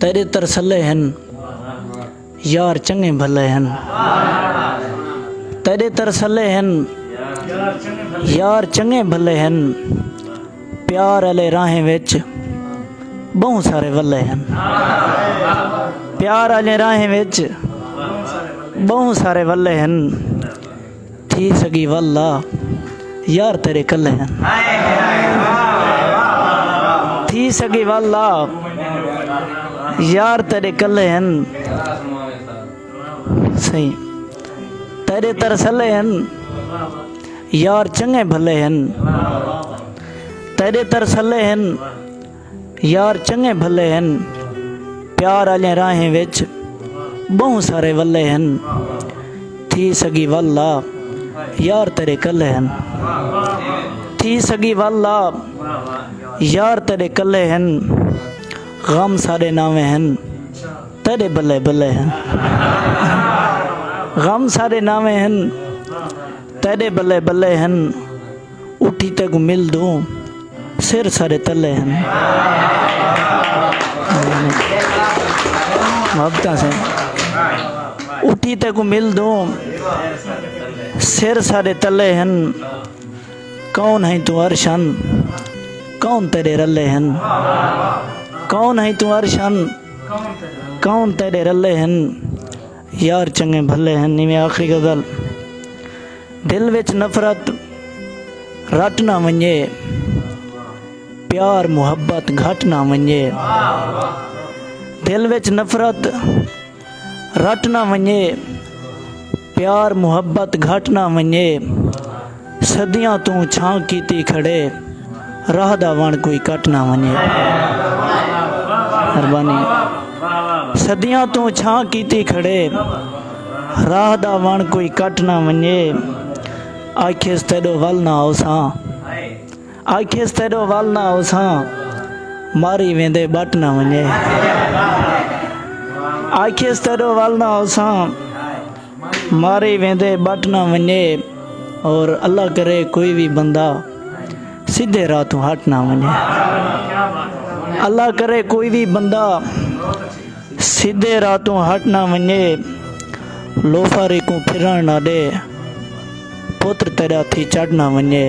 تیرے ترسلے ہیں یار چنگے بھلے ہیں، تیرے ترسلے ہیں یار چنگے بھلے ہیں، پیار والے راہیں وچ بہت سارے ولے ہیں، پیار والے راہیں وچ بہت سارے ولے ہیں، تھی سگی واللہ یار تیرے کلے ہیں، تھی سگی واللہ یار تیرے کلے ہیں، صحیح تیرے ترسلے ہیں یار چنگے بھلے ہیں، تیرے ترسلے ہیں یار چنگے بھلے ہیں، پیار والے راہیں وچ بہت سارے ولے ہیں، تھی سگی واللہ یار تیرے کلے ہیں، تھی سگی واللہ یار تیرے کلے ہیں، غم سارے ناوے ہیں تیرے بلے بلے ہیں، غم سارے ناوے ہیں تیرے بلے بلے ہیں، اٹھی تے کو مل دوں سر سارے تلے ہیں، محبتہ سے اٹھی تے کو مل دوں سر سارے تلے ہیں، کون ہیں تو عرشن کون تیرے رلے ہیں، کون ہیں تو عرشن کون تیرے رلے ہیں، یار چنگے بھلے ہیں۔ نیویں آخری غزل، دل وچ نفرت رٹ نہ ونجے، پیار محبت گھٹ نہ ونجے، دل وچ نفرت رٹ نہ ونجے، پیار محبت گھٹ نہ ونجے، صدیاں تو چھاں کیتی کھڑے، راہ دا وਣ کوئی کٹ نہ ونجے، مہربانی، صدیاں تو چھاں کیتی کھڑے، راہ دا وਣ کوئی کٹ نہ ونجے، آکھیس تیڈو ول نہ اوساں، آکھیس تیڈو ول نہ اوساں، ماری ویندے بٹ نہ ونجے، آکھیس تیڈو ول نہ اوساں، ماری ویندے بٹ نہ ونجے، اور اللہ کرے کوئی بھی بندہ سیدھے راہ تو ہٹ نہ ونجے، اللہ کرے کوئی بھی بندہ سیدھے راہ تو ہٹ نہ ونجے، لوفارے کو پھرن نہ دے پتر تیرا تھی چڑھ نہ ونجے،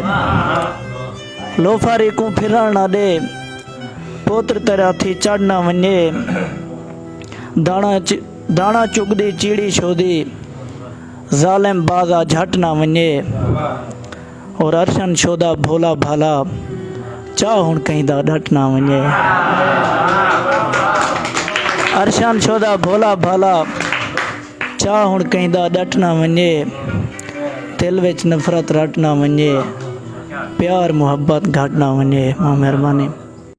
لوفارے کو پھرن نہ دے پتر تیرا تھی چڑھ نہ ونجے، دانا چگ دی چیڑی شودی ظالم بازا جھٹ نہ ونجے، اور عرشن شودا بھولا بھالا چاہ ہن کہیں دا ڈٹ نہ ونجے، عرشن شودا بھولا بھالا چاہ ہن کہیں دا ڈٹ نہ ونجے، دل وچ نفرت رٹ نہ ونجے، پیار محبت گھٹ نہ ونجے۔ ماں مہربانی۔